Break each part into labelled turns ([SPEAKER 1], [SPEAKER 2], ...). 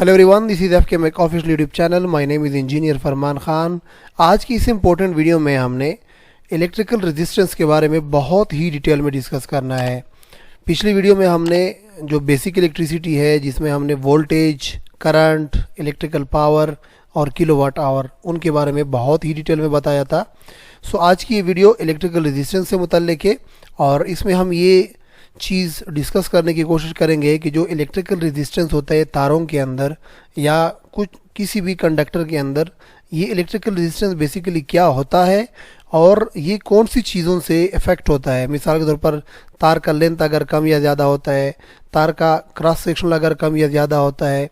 [SPEAKER 1] Hello everyone, this is FK mech official YouTube channel. My name is engineer Farman Khan. आज की इस important video में हमने इलेक्ट्रिकल रेजिस्टेंस के बारे में बहुत ही डिटेल में डिस्कस करना है। पिछली वीडियो में हमने जो बेसिक इलेक्ट्रिसिटी है, जिसमें हमने वोल्टेज, करंट, इलेक्ट्रिकल पावर और किलोवाट आवर, उनके बारे में बहुत ही डिटेल में बताया था। सो आज की ये वीडियो इलेक्ट्रिकल रेजिस्टेंस से मुतल्लिक है और इसमें हम ये चीज़ डिस्कस करने की कोशिश करेंगे कि जो इलेक्ट्रिकल रेजिस्टेंस होता है तारों के अंदर या कुछ किसी भी कंडक्टर के अंदर, ये इलेक्ट्रिकल रेजिस्टेंस बेसिकली क्या होता है और ये कौन सी चीज़ों से इफ़ेक्ट होता है। मिसाल के तौर पर तार का लेंथ अगर कम या ज़्यादा होता है, तार का क्रॉस सेक्शन अगर कम या ज़्यादा होता है,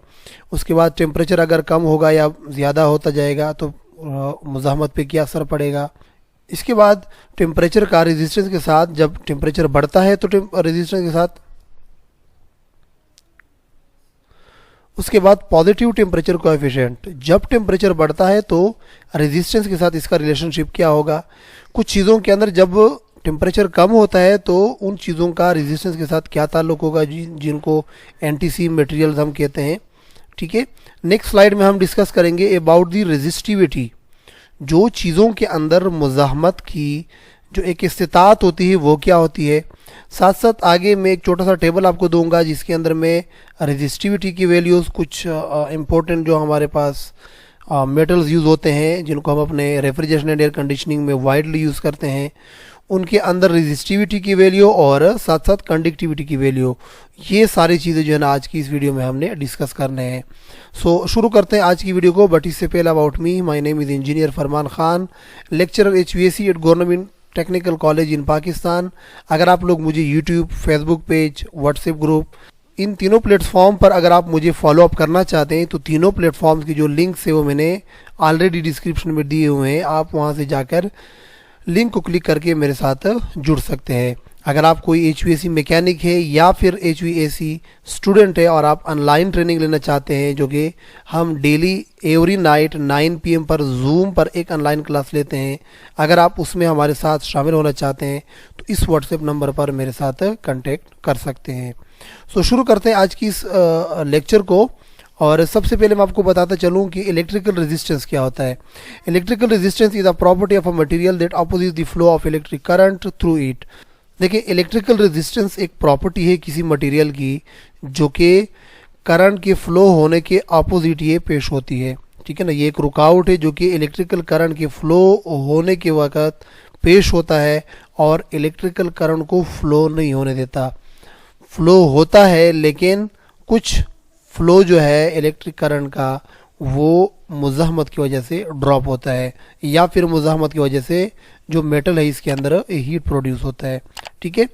[SPEAKER 1] उसके बाद टेम्परेचर अगर कम होगा या ज़्यादा होता जाएगा तो मुज़ाहमत पे क्या असर पड़ेगा। इसके बाद टेम्परेचर का रेजिस्टेंस के साथ, जब टेम्परेचर बढ़ता है तो रेजिस्टेंस के साथ, उसके बाद पॉजिटिव टेम्परेचर कोएफिशिएंट, जब टेम्परेचर बढ़ता है तो रेजिस्टेंस के साथ इसका रिलेशनशिप क्या होगा। कुछ चीज़ों के अंदर जब टेम्परेचर कम होता है तो उन चीज़ों का रेजिस्टेंस के साथ क्या ताल्लुक होगा, जिनको एंटी मटेरियल्स हम कहते हैं। ठीक है, नेक्स्ट स्लाइड में हम डिस्कस करेंगे अबाउट दी रेजिस्टिविटी। जो चीज़ों के अंदर मुज़ाहमत की जो एक इस्तिताअत होती है वो क्या होती है। साथ साथ आगे मैं एक छोटा सा टेबल आपको दूंगा जिसके अंदर मैं रेजिस्टिविटी की वैल्यूज़, कुछ इम्पोर्टेंट जो हमारे पास मेटल्स यूज़ होते हैं, जिनको हम अपने रेफ्रिजरेशन एंड एयर कंडीशनिंग में वाइडली यूज़ करते हैं, उनके अंदर रेजिस्टिविटी की वैल्यू और साथ साथ कंडक्टिविटी की वैल्यू, ये सारी चीज़ें जो है ना आज की इस वीडियो में हमने डिस्कस करने हैं। सो शुरू करते हैं आज की वीडियो को। बट इससे पहले about me, my name is engineer Farman Khan, lecturer HVAC at government technical college in Pakistan. अगर आप लोग मुझे YouTube, Facebook page, WhatsApp group, इन तीनों प्लेटफॉर्म पर अगर आप मुझे फॉलो अप करना चाहते हैं तो तीनों प्लेटफॉर्म्स की जो लिंक्स है वो मैंने ऑलरेडी डिस्क्रिप्शन में दिए हुए हैं। आप वहाँ से जाकर लिंक को क्लिक करके मेरे साथ जुड़ सकते हैं। अगर आप कोई HVAC मैकेनिक है या फिर HVAC स्टूडेंट है और आप ऑनलाइन ट्रेनिंग लेना चाहते हैं, जो कि हम डेली एवरी नाइट 9 PM पर जूम पर एक ऑनलाइन क्लास लेते हैं, अगर आप उसमें हमारे साथ शामिल होना चाहते हैं तो इस व्हाट्सएप नंबर पर मेरे साथ कांटेक्ट कर सकते हैं। सो शुरू करते हैं आज की इस लेक्चर को। और सबसे पहले मैं आपको बताता चलूँ कि इलेक्ट्रिकल रेजिस्टेंस क्या होता है। Electrical resistance is a property of a material that opposes the flow of electric current through it. देखिए, इलेक्ट्रिकल रेजिस्टेंस एक प्रॉपर्टी है किसी मटेरियल की जो कि करंट के फ्लो होने के अपोजिट ये पेश होती है। ठीक है ना, ये एक रुकावट है जो कि इलेक्ट्रिकल करंट के फ्लो होने के वक़्त पेश होता है और इलेक्ट्रिकल करंट को फ्लो नहीं होने देता। फ्लो होता है लेकिन कुछ फ्लो जो है इलेक्ट्रिक करंट का वो मुज़ाहमत की वजह से ड्रॉप होता है या फिर मुज़ाहमत की वजह से जो मेटल है इसके अंदर हीट प्रोड्यूस होता है। ठीक है,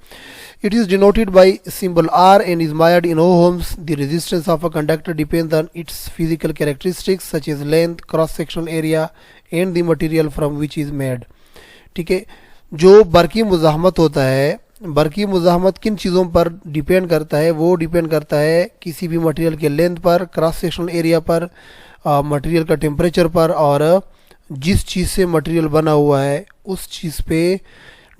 [SPEAKER 1] it is denoted by symbol R and is measured in ohms. The resistance of a conductor depends on its physical characteristics such as length, cross sectional area and the material from which is made. ठीक है, जो बरकी मुज़ाहमत होता है, बरकी मुज़ाहमत किन चीज़ों पर depend करता है, वो डिपेंड करता है किसी भी मटेरियल के लेंथ पर, क्रॉस सेक्शनल एरिया पर, मटेरियल का टेम्परेचर पर और जिस चीज़ से मटेरियल बना हुआ है उस चीज़ पे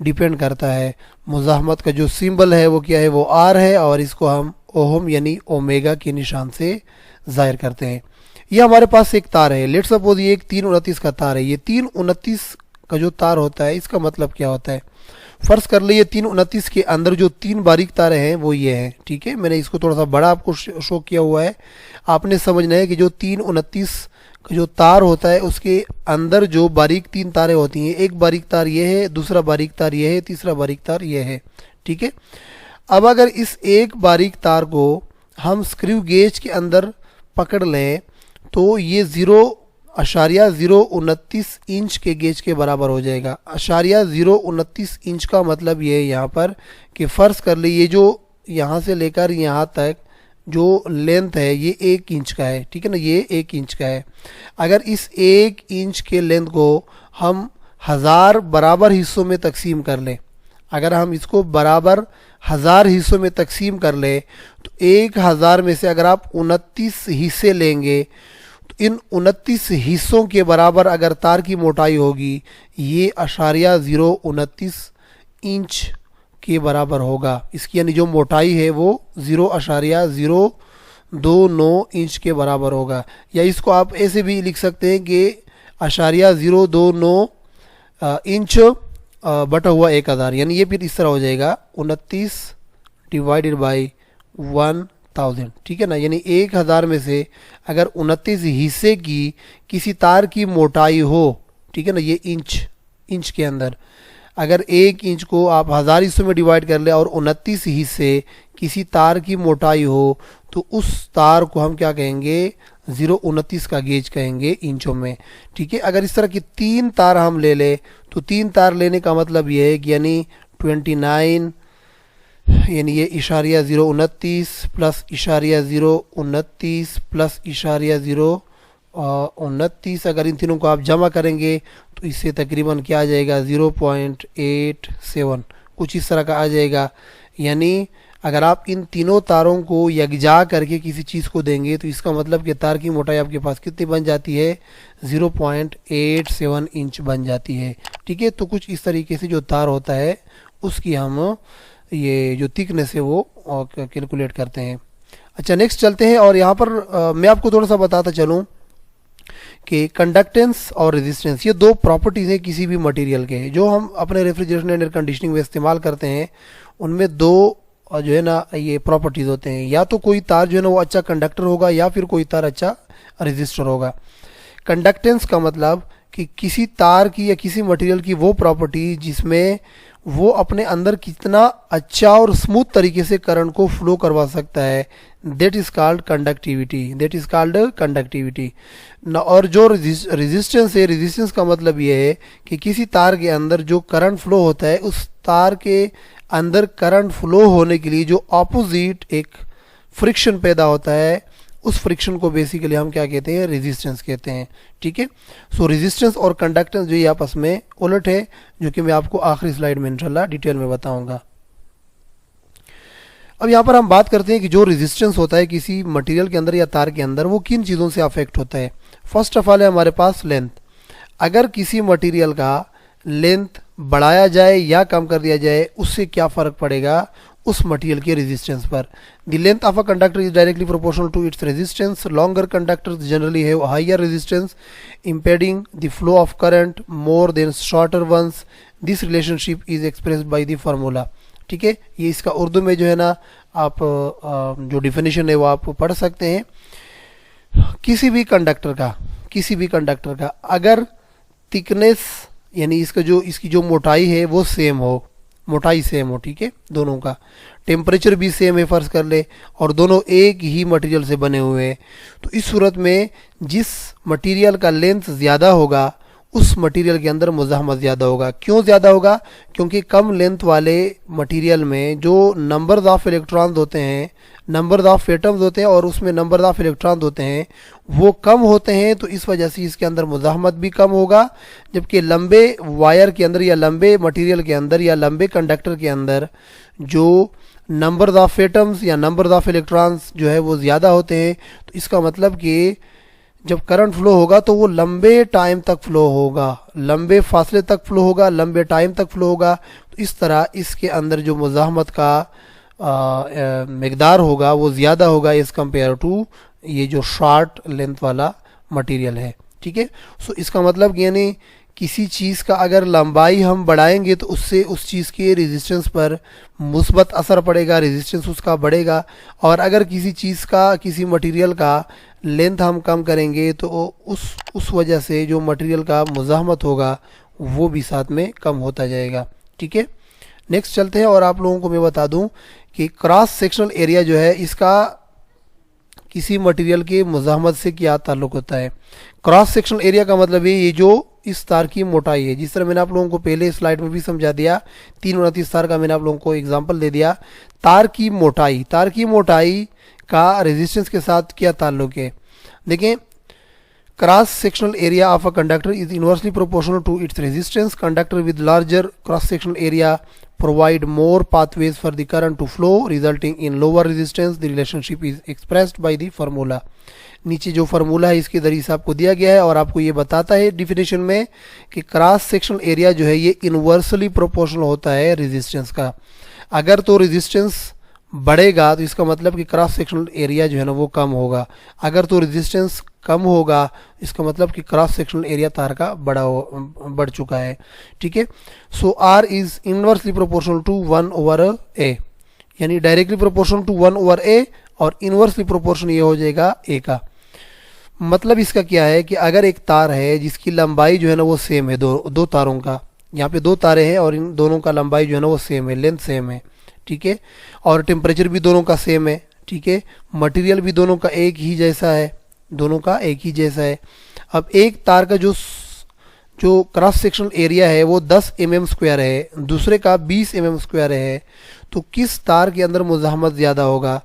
[SPEAKER 1] डिपेंड करता है। मुज़ाहमत का जो सिंबल है वो क्या है, वो R है और इसको हम ओहम यानी ओमेगा के निशान से ज़ाहिर करते हैं। ये हमारे पास एक तार है, लेट्स सपोज ये एक 329 का तार है। ये 329 का जो तार होता है इसका मतलब क्या होता है, फ़र्ज़ कर लीजिए 329 के अंदर जो 3 बारीक तारे हैं वो ये हैं। ठीक है, मैंने इसको थोड़ा सा बड़ा आपको शो किया हुआ है। आपने समझना है कि जो 329 का जो तार होता है उसके अंदर जो बारीक 3 तारें होती हैं, एक बारीक तार ये है, दूसरा बारीक तार ये है, तीसरा बारीक तार ये है। ठीक है, अब अगर इस एक बारीक तार को हम स्क्रू गेज के अंदर पकड़ लें तो ये 0.029 इंच के गेज के बराबर हो जाएगा। 0.029 इंच का मतलब ये है यहाँ पर कि फ़र्ज़ कर ली ये जो यहाँ से लेकर यहाँ तक जो लेंथ है ये 1 इंच का है। ठीक है ना, ये 1 इंच का है। अगर इस 1 इंच के लेंथ को हम 1000 बराबर हिस्सों में तकसीम कर लें, अगर हम इसको बराबर 1000 हिस्सों में तकसीम कर लें तो 1000 में से अगर आप 29 हिस्से लेंगे तो इन 29 हिस्सों के बराबर अगर तार की मोटाई होगी ये 0.029 इंच के बराबर होगा। इसकी यानी जो मोटाई है वो 0.0 0.029 इंच के बराबर होगा। या इसको आप ऐसे भी लिख सकते हैं कि 0.029 इंच बटा हुआ 1000, यानी ये फिर इस तरह हो जाएगा 29 डिवाइडेड बाई 1000, ठीक है ना। यानी 1000 में से अगर 29 हिस्से की किसी तार की मोटाई हो, ठीक है ना, ये इंच के अंदर अगर 1 इंच को आप 1000 हिस्सों में डिवाइड कर ले और 29 हिस्से किसी तार की मोटाई हो, तो उस तार को हम क्या कहेंगे, 0.29 का गेज कहेंगे इंचों में, ठीक है। अगर इस तरह की 3 तार हम ले ले तो 3 तार लेने का मतलब ये है कि यानी 29, यानी ये इशारिया 0.29 प्लस इशारिया 0.29 प्लस इशारिया 0.29, अगर इन तीनों को आप जमा करेंगे तो इससे तकरीबन क्या आ जाएगा, 0.87 कुछ इस तरह का आ जाएगा। यानी अगर आप इन तीनों तारों को यकजा करके किसी चीज़ को देंगे तो इसका मतलब कि तार की मोटाई आपके पास कितनी बन जाती है, 0.87 इंच बन जाती है, ठीक है। तो कुछ इस तरीके से जो तार होता है उसकी हम ये जो थिकनेस है वो कैलकुलेट करते हैं। अच्छा, नेक्स्ट चलते हैं और यहाँ पर मैं आपको थोड़ा सा बताता चलूँ कि कंडक्टेंस और रेजिस्टेंस ये दो प्रॉपर्टीज़ हैं किसी भी मटेरियल के, जो हम अपने रेफ्रिजरेशन एंड एयर कंडीशनिंग में इस्तेमाल करते हैं। उनमें दो जो है ना ये प्रॉपर्टीज़ होते हैं, या तो कोई तार जो है ना वो अच्छा कंडक्टर होगा या फिर कोई तार अच्छा रेजिस्टर होगा। कंडक्टेंस का मतलब कि किसी तार की या किसी मटेरियल की वो प्रॉपर्टी जिसमें वो अपने अंदर कितना अच्छा और स्मूथ तरीके से करंट को फ्लो करवा सकता है, दैट इज कॉल्ड कंडक्टिविटी। और जो रेजिस्टेंस है, रेजिस्टेंस का मतलब ये है कि किसी तार के अंदर जो करंट फ्लो होता है, उस तार के अंदर करंट फ्लो होने के लिए जो ऑपोजिट एक फ्रिक्शन पैदा होता है, उस फ्रिक्शन को बेसिकली हम क्या कहते हैं, रेजिस्टेंस कहते हैं, ठीक है। सो रेजिस्टेंस और कंडक्टेंस जो ये आपस में उलट है, जो कि मैं आपको आखिरी स्लाइड में इंशाल्लाह डिटेल में बताऊंगा। अब यहाँ पर हम बात करते हैं कि जो रेजिस्टेंस होता है किसी मटेरियल के अंदर या तार के अंदर, वो किन चीज़ों से अफेक्ट होता है। फर्स्ट ऑफ ऑल है हमारे पास लेंथ। अगर किसी मटेरियल का लेंथ बढ़ाया जाए या कम कर दिया जाए, उससे क्या फ़र्क पड़ेगा उस मटेरियल के रेजिस्टेंस पर। The length of a conductor is directly proportional to its resistance. Longer conductors generally have higher resistance impeding the flow of current more than shorter ones. This relationship is expressed by the formula, ठीक है। ये इसका उर्दू में जो है ना आप जो डिफिनेशन है वो आप पढ़ सकते हैं। किसी भी कंडक्टर का अगर थिकनेस यानी इसकी जो मोटाई है वो सेम हो, मोटाई सेम हो, ठीक है, दोनों का टेम्परेचर भी सेम है फर्ज कर ले, और दोनों एक ही मटेरियल से बने हुए हैं, तो इस सूरत में जिस मटेरियल का लेंथ ज़्यादा होगा उस मटेरियल के अंदर मुज़ाहमत ज़्यादा होगा। क्यों ज़्यादा होगा? क्योंकि कम लेंथ वाले मटेरियल में जो नंबर्स ऑफ इलेक्ट्रॉन्स होते हैं, नंबर्स ऑफ एटम्स होते हैं और उसमें नंबर्स ऑफ इलेक्ट्रॉन्स होते हैं, वो कम होते हैं, तो इस वजह से इसके अंदर मुज़ाहमत भी कम होगा। जबकि लंबे वायर के अंदर या लंबे मटेरियल के अंदर या लंबे कंडक्टर के अंदर जो नंबर्स ऑफ एटम्स या नंबर्स ऑफ इलेक्ट्रॉन्स जो है वो ज़्यादा होते हैं, तो इसका मतलब कि जब करंट फ्लो होगा तो वो लंबे टाइम तक फ्लो होगा, लंबे फासले तक फ्लो होगा, लंबे टाइम तक फ्लो होगा। तो इस तरह इसके अंदर जो मुज़ाहमत का मिकदार होगा वो ज़्यादा होगा एज़ कम्पेयर टू ये जो शॉर्ट लेंथ वाला मटेरियल है, ठीक है। सो इसका मतलब यानी किसी चीज़ का अगर लंबाई हम बढ़ाएंगे तो उससे उस चीज़ के रेजिस्टेंस पर मुस्बत असर पड़ेगा, रेजिस्टेंस उसका बढ़ेगा। और अगर किसी चीज़ का, किसी मटेरियल का लेंथ हम कम करेंगे तो उस वजह से जो मटेरियल का मुज़ाहमत होगा वो भी साथ में कम होता जाएगा, ठीक है। नेक्स्ट चलते हैं और आप लोगों को मैं बता दूं कि क्रॉस सेक्शनल एरिया जो है इसका किसी मटेरियल के मुज़ाहमत से क्या ताल्लुक़ होता है। क्रॉस सेक्शनल एरिया का मतलब ये जो इस तार की मोटाई है, जिस तरह मैंने आप लोगों को पहले स्लाइड में भी समझा दिया, 329 तार का मैंने आप लोगों को एग्जांपल दे दिया। तार की मोटाई का रेजिस्टेंस के साथ क्या ताल्लुक़ है। देखें, cross sectional area of a conductor is inversely proportional to its resistance. Conductor with larger cross sectional area provide more pathways for the current to flow resulting in lower resistance. The relationship is expressed by the formula. नीचे जो formula है इसके जरिए से आपको दिया गया है और आपको ये बताता है डिफिनेशन में कि क्रॉस सेक्शनल एरिया जो है ये इनवर्सली प्रोपोर्शनल होता है रेजिस्टेंस का। अगर तो रेजिस्टेंस बढ़ेगा तो इसका मतलब कि क्रॉस सेक्शनल एरिया जो है ना वो कम होगा। अगर तो रेजिस्टेंस कम होगा इसका मतलब कि क्रॉस सेक्शनल एरिया तार का बढ़ चुका है। ठीक है, so R is inversely proportional to 1/a, यानी डायरेक्टली प्रोपोर्शनल टू 1/a और इनवर्सली प्रोपोर्शन ये हो जाएगा a का। मतलब इसका क्या है कि अगर एक तार है जिसकी लंबाई जो है ना वो सेम है, दो तारों का, यहाँ पे दो तारे हैं और इन दोनों का लंबाई जो है ना वो सेम है, लेंथ सेम है। ठीक है, और टेम्परेचर भी दोनों का सेम है। ठीक है, मटेरियल भी दोनों का एक ही जैसा है, दोनों का एक ही जैसा है। अब एक तार का जो क्रॉस सेक्शनल एरिया है वो 10 mm² है, दूसरे का 20 mm² है, तो किस तार के अंदर मुज़ाहमत ज़्यादा होगा?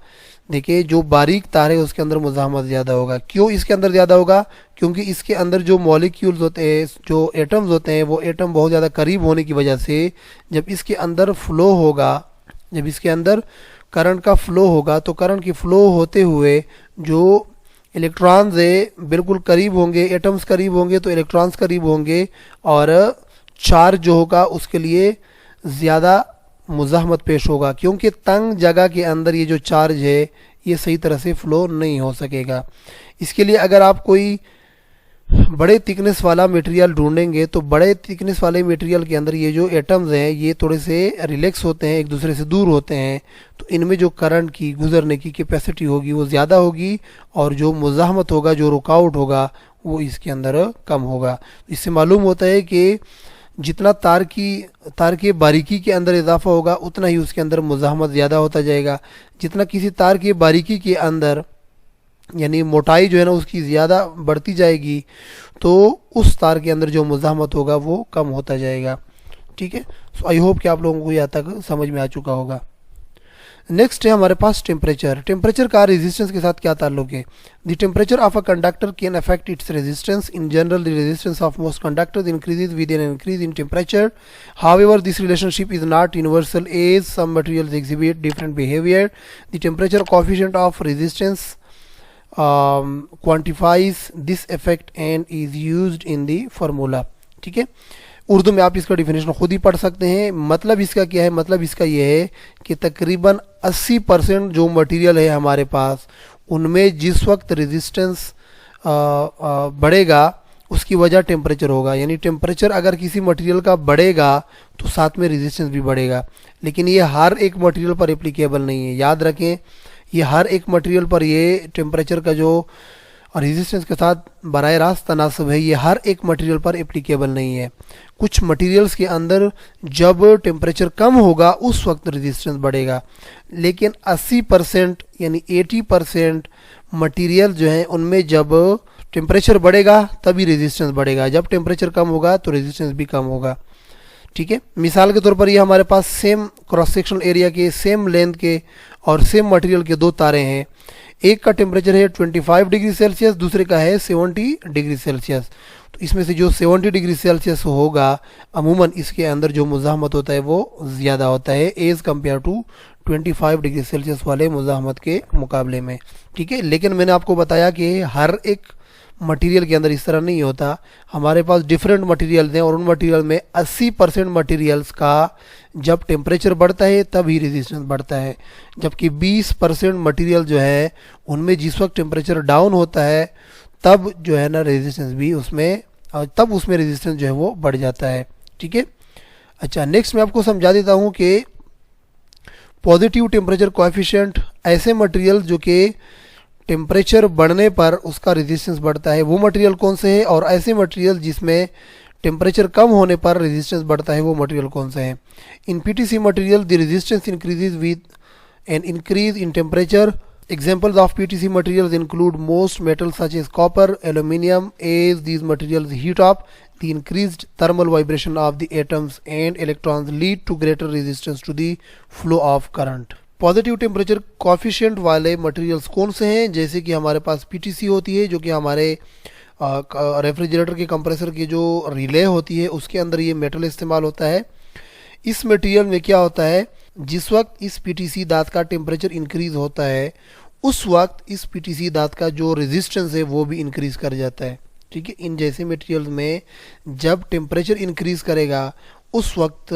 [SPEAKER 1] देखिए, जो बारीक तार है उसके अंदर मुज़ाहमत ज़्यादा होगा। क्यों इसके अंदर ज़्यादा होगा? क्योंकि इसके अंदर जो मॉलिक्यूल्स होते हैं, जो एटम्स होते हैं, वो एटम बहुत ज़्यादा करीब होने की वजह से जब इसके अंदर फ्लो होगा, जब इसके अंदर करंट का फ्लो होगा, तो करंट की फ्लो होते हुए जो इलेक्ट्रॉन्स है बिल्कुल करीब होंगे, एटम्स करीब होंगे तो इलेक्ट्रॉन्स करीब होंगे, और चार्ज जो होगा उसके लिए ज़्यादा मुज़ाहमत पेश होगा, क्योंकि तंग जगह के अंदर ये जो चार्ज है ये सही तरह से फ्लो नहीं हो सकेगा। इसके लिए अगर आप कोई बड़े थिकनेस वाला मटेरियल ढूंढेंगे तो बड़े थिकनेस वाले मटेरियल के अंदर ये जो एटम्स हैं ये थोड़े से रिलैक्स होते हैं, एक दूसरे से दूर होते हैं, तो इनमें जो करंट की गुजरने की कैपेसिटी होगी वो ज़्यादा होगी, और जो मुज़ाहमत होगा, जो रुकावट होगा, वो इसके अंदर कम होगा। इससे मालूम होता है कि जितना तार की बारीकी के अंदर इजाफा होगा उतना ही उसके अंदर मुज़ाहमत ज़्यादा होता जाएगा। जितना किसी तार की बारीकी के अंदर यानी मोटाई जो है ना उसकी ज़्यादा बढ़ती जाएगी तो उस तार के अंदर जो मुज़ाहमत होगा वो कम होता जाएगा। ठीक है, सो आई होप कि आप लोगों को यहाँ तक समझ में आ चुका होगा। नेक्स्ट है हमारे पास टेम्परेचर। टेम्परेचर का रेजिस्टेंस के साथ क्या ताल्लुक है? The temperature of a conductor can affect its resistance. In general the resistance of most conductors increases with an increase in temperature. However this relationship is not universal as some materials exhibit different behaviour. The temperature coefficient of resistance quantifies this effect and is used in the formula। ठीक है, उर्दू में आप इसका definition खुद ही पढ़ सकते हैं। मतलब इसका क्या है? मतलब इसका यह है कि तकरीबन 80% जो मटेरियल है हमारे पास उनमें जिस वक्त रेजिस्टेंस बढ़ेगा उसकी वजह टेम्परेचर होगा। यानी टेम्परेचर अगर किसी मटेरियल का बढ़ेगा तो साथ में रेजिस्टेंस भी बढ़ेगा, लेकिन ये हर एक मटेरियल पर एप्लीकेबल नहीं है। याद रखें, ये हर एक मटेरियल पर ये टेम्परेचर का जो रेजिस्टेंस के साथ बराह रास्त तनासब है ये हर एक मटेरियल पर एप्लीकेबल नहीं है। कुछ मटेरियल्स के अंदर जब टेम्परेचर कम होगा उस वक्त रेजिस्टेंस बढ़ेगा, लेकिन 80% यानी 80% मटेरियल जो है उनमें जब टेम्परेचर बढ़ेगा तभी रेजिस्टेंस बढ़ेगा, जब टेम्परेचर कम होगा तो रेजिस्टेंस भी कम होगा। ठीक है, मिसाल के तौर पर ये हमारे पास सेम क्रॉस सेक्शनल एरिया के, सेम लेंथ के और सेम मटेरियल के दो तारे हैं। एक का टेम्परेचर है 25 डिग्री सेल्सियस, दूसरे का है 70 डिग्री सेल्सियस। तो इसमें से जो 70 डिग्री सेल्सियस होगा अमूमन इसके अंदर जो मुज़ाहमत होता है वो ज़्यादा होता है as compared to 25 degree Celsius वाले मुज़ाहमत के मुकाबले में। ठीक है, लेकिन मैंने आपको बताया कि हर एक मटेरियल के अंदर इस तरह नहीं होता। हमारे पास डिफरेंट मटेरियल्स हैं और उन मटेरियल में 80% मटेरियल्स का जब टेम्परेचर बढ़ता है तब ही रेजिस्टेंस बढ़ता है, जबकि 20% मटेरियल जो है उनमें जिस वक्त टेम्परेचर डाउन होता है तब जो है ना रेजिस्टेंस भी उसमें तब उसमें रेजिस्टेंस जो है वो बढ़ जाता है। ठीक है, अच्छा नेक्स्ट मैं आपको समझा देता हूँ कि पॉजिटिव टेम्परेचर कोएफिशिएंट ऐसे मटेरियल जो कि टेम्परेचर बढ़ने पर उसका रेजिस्टेंस बढ़ता है वो मटेरियल कौन से है, और ऐसे मटेरियल जिसमें टेम्परेचर कम होने पर रेजिस्टेंस बढ़ता है वो मटेरियल कौन से हैं? In PTC material the resistance increases with an increase in temperature. Examples of PTC materials include most metals such as copper, aluminium. As these materials heat up, the increased thermal vibration of the atoms and electrons lead to greater resistance to the flow of current. Positive temperature coefficient वाले materials कौन से हैं? जैसे कि हमारे पास PTC होती है जो कि हमारे रेफ्रिजरेटर के कंप्रेसर की जो रिले होती है उसके अंदर ये मेटल इस्तेमाल होता है। इस मटेरियल में क्या होता है, जिस वक्त इस पीटीसी धात का टेम्परेचर इंक्रीज होता है उस वक्त इस पीटीसी धात का जो रेजिस्टेंस है वो भी इंक्रीज कर जाता है। ठीक है, इन जैसे मटेरियल्स में जब टेम्परेचर इंक्रीज करेगा उस वक्त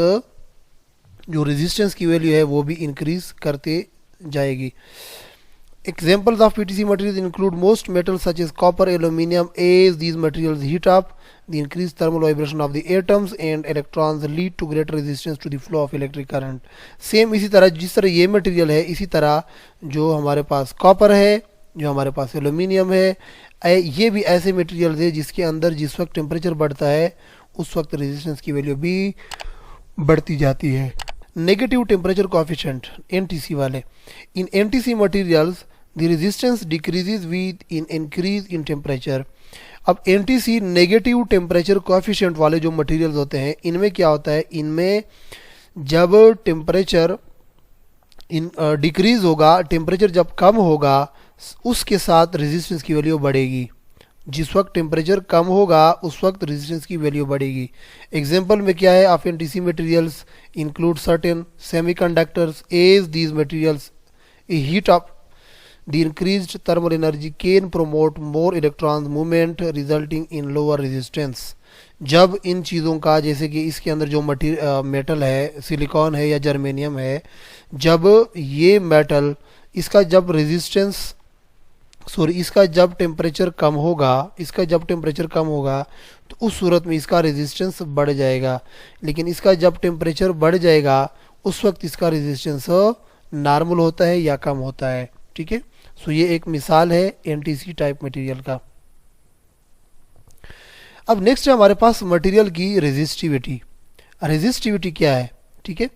[SPEAKER 1] जो रेजिस्टेंस की वैल्यू है वो भी इंक्रीज करते जाएगी। Examples of PTC materials include most metals such as copper, aluminum. As these materials heat up, the increased thermal vibration of the atoms and electrons lead to greater resistance to the flow of electric current. Same इसी तरह जिस तरह ये material है, इसी तरह जो हमारे पास कॉपर है, जो हमारे पास एल्यूमिनियम है, ये भी ऐसे मटेरियल्स है जिसके अंदर जिस वक्त टेम्परेचर बढ़ता है उस वक्त रेजिस्टेंस की वैल्यू भी बढ़ती जाती है। नेगेटिव टेम्परेचर कोएफिशिएंट एनटीसी वाले, in NTC materials the resistance decreases with in increase in temperature। अब NTC नेगेटिव टेम्परेचर कोएफिशिएंट वाले जो मटेरियल्स होते हैं, इनमें क्या होता है, इनमें जब टेम्परेचर डिक्रीज होगा, टेम्परेचर जब कम होगा, उसके साथ रेजिस्टेंस की वैल्यू बढ़ेगी। जिस वक्त टेम्परेचर कम होगा उस वक्त रेजिस्टेंस की वैल्यू बढ़ेगी। एग्जांपल में क्या है, of NTC materials include certain semiconductors. As these materials heat up, the increased thermal energy can promote more electrons movement resulting in lower resistance। जब इन चीज़ों का, जैसे कि इसके अंदर जो मेटल है, सिलिकॉन है या जर्मेनियम है, जब ये मेटल इसका जब जब टेम्परेचर कम होगा, तो उस सूरत में इसका रेजिस्टेंस बढ़ जाएगा। लेकिन इसका जब टेम्परेचर बढ़ जाएगा उस वक्त इसका रेजिस्टेंस नॉर्मल होता है या कम होता है। ठीक है, सो ये एक मिसाल है एनटीसी टाइप मटेरियल का। अब नेक्स्ट है हमारे पास मटेरियल की रेजिस्टिविटी। रेजिस्टिविटी क्या है? ठीक है,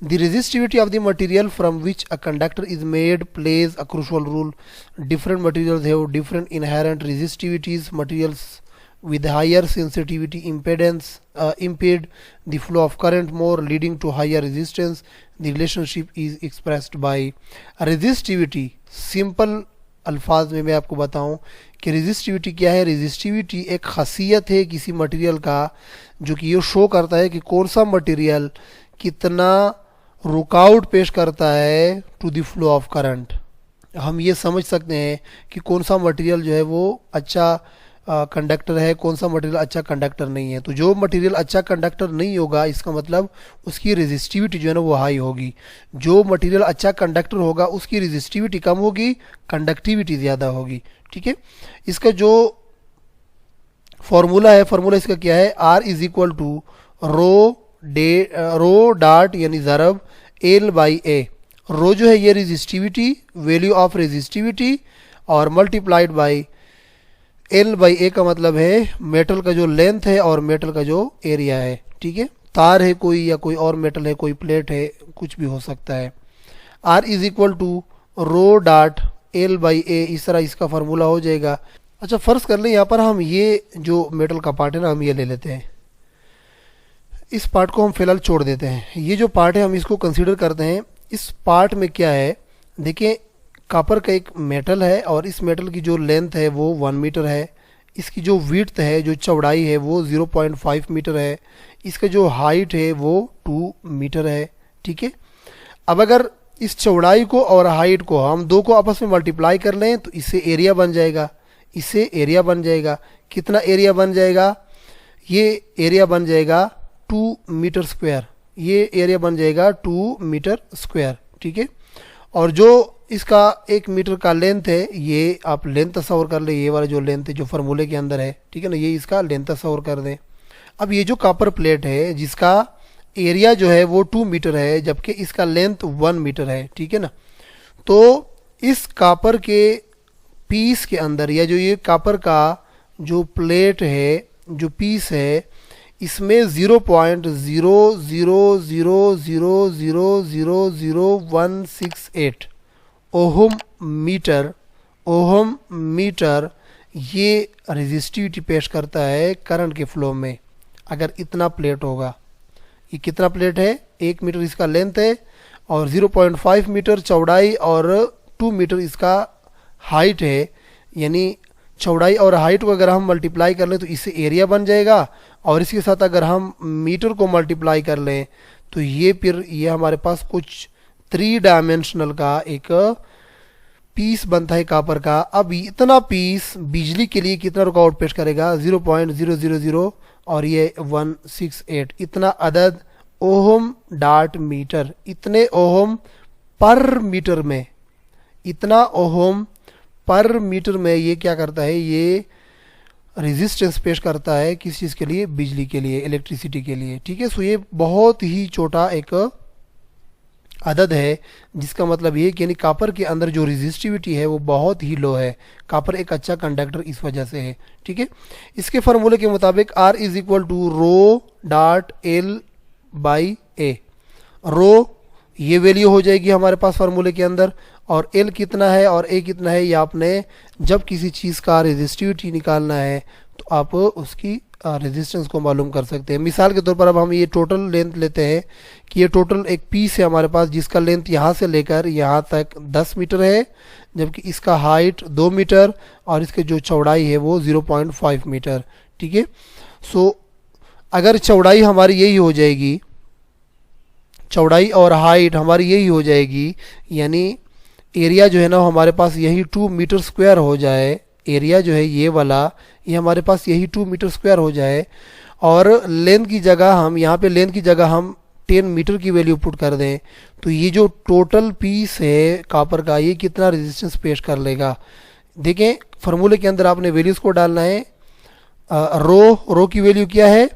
[SPEAKER 1] the resistivity of the material from which a conductor is made plays a crucial role. Different materials have different inherent resistivities. Materials with higher sensitivity impede the flow of current more, leading to higher resistance. The relationship is expressed by resistivity। Simple अल्फाज में मैं आपको बताऊं कि resistivity क्या है। Resistivity एक खासियत है किसी मटेरियल का जो कि ये शो करता है कि कौन सा मटेरियल कितना रुकावट पेश करता है to the flow of current. हम ये समझ सकते हैं कि कौन सा मटेरियल जो है वो अच्छा कंडक्टर है, कौन सा मटेरियल अच्छा कंडक्टर नहीं है। तो जो मटेरियल अच्छा कंडक्टर नहीं होगा, इसका मतलब उसकी रेजिस्टिविटी जो है ना वो हाई होगी। जो मटेरियल अच्छा कंडक्टर होगा उसकी रेजिस्टिविटी कम होगी, कंडक्टिविटी ज़्यादा होगी। ठीक है, इसका जो फॉर्मूला है, फॉर्मूला इसका क्या है, R is equal to rho dot यानी ज़रब L बाई A। रो जो है ये रेजिस्टिविटी, वैल्यू ऑफ रेजिस्टिविटी, और multiplied by L by A का मतलब है मेटल का जो लेंथ है और मेटल का जो एरिया है। ठीक है, तार है कोई या कोई और मेटल है, कोई प्लेट है, कुछ भी हो सकता है। R is equal to rho dot L by A, इस तरह इसका फार्मूला हो जाएगा। अच्छा, फर्ज कर लें यहाँ पर हम ये जो मेटल का पार्ट है ना, हम ये ले लेते हैं। इस पार्ट को हम फिलहाल छोड़ देते हैं। ये जो पार्ट है हम इसको कंसीडर करते हैं। इस पार्ट में क्या है, देखिए कॉपर का एक मेटल है और इस मेटल की जो लेंथ है वो 1 मीटर है। इसकी जो विड्थ है, जो चौड़ाई है वो 0.5 मीटर है। इसका जो हाइट है वो 2 मीटर है। ठीक है, अब अगर इस चौड़ाई को और हाइट को हम दो को आपस में मल्टीप्लाई कर लें तो इससे एरिया बन जाएगा। कितना एरिया बन जाएगा? ये एरिया बन जाएगा 2 मीटर स्क्वायर। ये एरिया बन जाएगा 2 मीटर स्क्वायर। ठीक है, और जो इसका 1 मीटर का लेंथ है, ये आप लेंथ तस्वर कर ले, ये वाला जो लेंथ है जो फार्मूले के अंदर है, ठीक है ना, ये इसका लेंथ तस्वर कर दें। अब ये जो कॉपर प्लेट है जिसका एरिया जो है वो 2 मीटर है, जबकि इसका लेंथ 1 मीटर है। ठीक है ना, तो इस कॉपर के पीस के अंदर, या जो ये कॉपर का जो प्लेट है, जो पीस है, इसमें 0.000000168 ओहम मीटर ये रेजिस्टिविटी पेश करता है करंट के फ्लो में। अगर इतना प्लेट होगा, ये कितना प्लेट है, 1 मीटर इसका लेंथ है और 0.5 मीटर चौड़ाई और 2 मीटर इसका हाइट है, यानी चौड़ाई और हाइट को अगर हम मल्टीप्लाई कर लें तो इससे एरिया बन जाएगा, और इसके साथ अगर हम मीटर को मल्टीप्लाई कर लें तो ये फिर ये हमारे पास कुछ 3 डायमेंशनल का एक पीस बनता है कॉपर का। अब इतना पीस बिजली के लिए कितना रुकावट पेश करेगा, 0.000 और ये 168, इतना अदद ओहम डॉट मीटर, इतने ओहम पर मीटर में इतना ओहम पर मीटर में ये क्या करता है, ये रेजिस्टेंस पेश करता है किस चीज़ के लिए, बिजली के लिए, इलेक्ट्रिसिटी के लिए। ठीक है, सो ये बहुत ही छोटा एक अदद है, जिसका मतलब ये कि यानी कॉपर के अंदर जो रेजिस्टिविटी है वो बहुत ही लो है। कॉपर एक अच्छा कंडक्टर इस वजह से है। ठीक है, इसके फार्मूले के मुताबिक R is equal to rho dot L by A. Rho ये वैल्यू हो जाएगी हमारे पास फार्मूले के अंदर, और एल कितना है और ए कितना है, ये आपने जब किसी चीज़ का रेजिस्टिविटी निकालना है तो आप उसकी रेजिस्टेंस को मालूम कर सकते हैं। मिसाल के तौर पर अब हम ये टोटल लेंथ लेते हैं कि ये टोटल एक पीस है हमारे पास, जिसका लेंथ यहाँ से लेकर यहाँ तक 10 मीटर है, जबकि इसका हाइट 2 मीटर और इसके जो चौड़ाई है वो 0.5 मीटर। ठीक है, सो अगर चौड़ाई हमारी यही हो जाएगी, चौड़ाई और हाइट हमारी यही हो जाएगी, यानी एरिया जो है ना हमारे पास यही 2 मीटर स्क्वायर हो जाए, एरिया जो है ये वाला ये हमारे पास यही 2 मीटर स्क्वायर हो जाए, और लेंथ की जगह हम यहाँ पे लेंथ की जगह हम 10 मीटर की वैल्यू पुट कर दें, तो ये जो टोटल पीस है कॉपर का ये कितना रेजिस्टेंस पेश कर लेगा। देखें फार्मूले के अंदर आपने वैल्यूज़ को डालना है। रो की वैल्यू क्या है,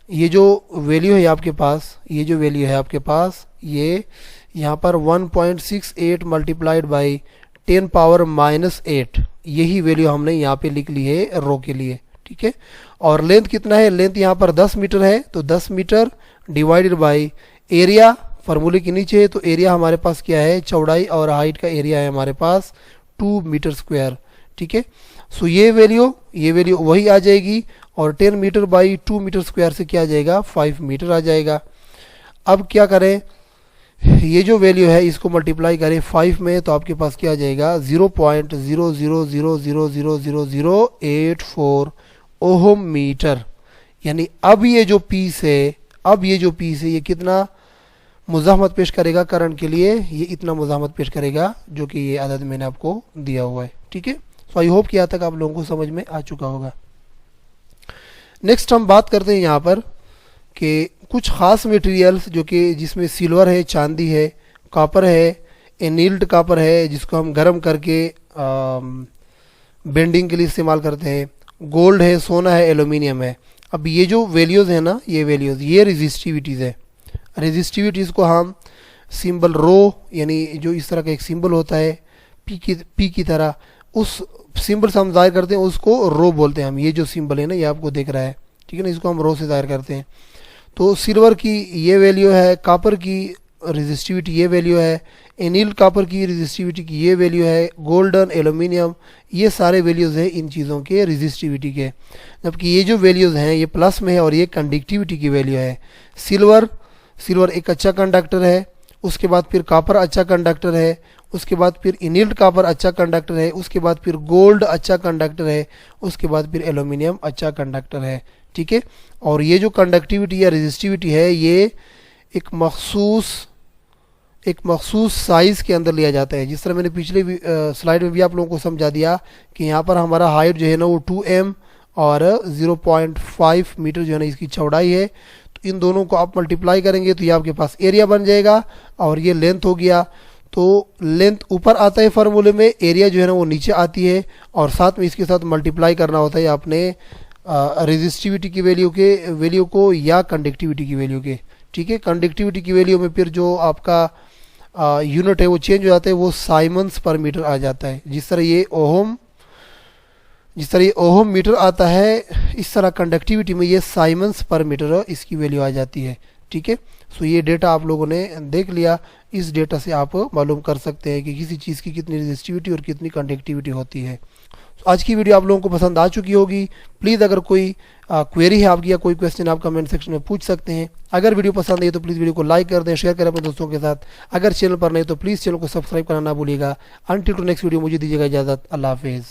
[SPEAKER 1] ये जो वैल्यू है आपके पास, ये जो वैल्यू है आपके पास, ये यहाँ पर 1.68 मल्टीप्लाइड बाई 10 पावर माइनस 8, यही वैल्यू हमने यहाँ पे लिख ली है रो के लिए। ठीक है, और लेंथ कितना है, लेंथ यहाँ पर 10 मीटर है, तो 10 मीटर डिवाइडेड बाई एरिया फार्मूले के नीचे है, तो एरिया हमारे पास क्या है, चौड़ाई और हाइट का एरिया है हमारे पास 2 मीटर स्क्वायर। ठीक है, सो ये वैल्यू वही आ जाएगी, और 10 मीटर बाई 2 मीटर स्क्वायर से क्या आ जाएगा, 5 मीटर आ जाएगा। अब क्या करें, ये जो वैल्यू है इसको मल्टीप्लाई करें 5 में, तो आपके पास क्या आ जाएगा, 0.00000084 ओहम मीटर। यानी अब ये जो पीस है, ये कितना मुज़ाहमत पेश करेगा करंट के लिए, ये इतना मुज़ाहमत पेश करेगा, जो कि ये अदद मैंने आपको दिया हुआ है। ठीक है, सो आई होप कि यहाँ तक आप लोगों को समझ में आ चुका होगा। नेक्स्ट हम बात करते हैं यहाँ पर कि कुछ ख़ास मटेरियल्स जो कि जिसमें सिल्वर है, चांदी है, कॉपर है, एनील्ड कॉपर है जिसको हम गर्म करके बेंडिंग के लिए इस्तेमाल करते हैं, गोल्ड है, सोना है, एल्यूमिनियम है। अब ये जो वैल्यूज़ है ना, ये वैल्यूज़ ये रेजिस्टिविटीज़ है। रेजिस्टिविटीज़ को हम सिंबल रो, यानी जो इस तरह का एक सिंबल होता है पी की तरह, उस सिंबल से हम जाहिर करते हैं, उसको रो बोलते हैं हम। ये जो सिंबल है ना, ये आपको दिख रहा है, ठीक है ना, इसको हम रो से जाहिर करते हैं। तो सिल्वर की ये वैल्यू है, कॉपर की रेजिस्टिविटी ये वैल्यू है, एनील कॉपर की रेजिस्टिविटी की ये वैल्यू है, गोल्डन, एल्यूमिनियम, ये सारे वैल्यूज़ हैं इन चीज़ों के रेजिस्टिविटी के। जबकि ये जो वैल्यूज़ हैं ये प्लस में है और ये कंडक्टिविटी की वैल्यू है। सिल्वर एक अच्छा कंडक्टर है, उसके बाद फिर कॉपर अच्छा कंडक्टर है, उसके बाद फिर इनिल्ड कॉपर अच्छा कंडक्टर है, उसके बाद फिर गोल्ड अच्छा कंडक्टर है, उसके बाद फिर एल्यूमिनियम अच्छा कंडक्टर है। ठीक है, और ये जो कंडक्टिविटी या रेजिस्टिविटी है ये एक मखसूस साइज़ के अंदर लिया जाता है। जिस तरह मैंने पिछले स्लाइड में भी आप लोगों को समझा दिया कि यहाँ पर हमारा हाइट जो है ना वो 2m और 0.5 मीटर जो है ना इसकी चौड़ाई है। तो इन दोनों को आप मल्टीप्लाई करेंगे तो ये आपके पास एरिया बन जाएगा, और ये लेंथ हो गया। तो लेंथ ऊपर आता है फार्मूले में, एरिया जो है ना वो नीचे आती है, और साथ में इसके साथ मल्टीप्लाई करना होता है आपने रेजिस्टिविटी की वैल्यू को या कंडक्टिविटी की वैल्यू के। ठीक है, कंडक्टिविटी की वैल्यू में फिर जो आपका यूनिट है वो चेंज हो जाता है, वो साइमन्स पर मीटर आ जाता है। जिस तरह ये ओहम मीटर आता है, इस तरह कंडक्टिविटी में ये साइमन्स पर मीटर इसकी वैल्यू आ जाती है। ठीक है, सो ये डेटा आप लोगों ने देख लिया। इस डेटा से आप मालूम कर सकते हैं कि किसी चीज़ की कितनी रेजिस्टिविटी और कितनी कंडक्टिविटी होती है। आज की वीडियो आप लोगों को पसंद आ चुकी होगी। प्लीज़ अगर कोई क्वेरी है आपकी या कोई क्वेश्चन आप कमेंट सेक्शन में पूछ सकते हैं। अगर वीडियो पसंद आई तो प्लीज़ वीडियो को लाइक कर दें, शेयर करें अपने दोस्तों के साथ। अगर चैनल पर नहीं तो प्लीज़ चैनल को सब्सक्राइब करना ना भूलिएगा। अनटिल टू नेक्स्ट वीडियो मुझे दीजिएगा इजाज़त। अल्लाह हाफिज़।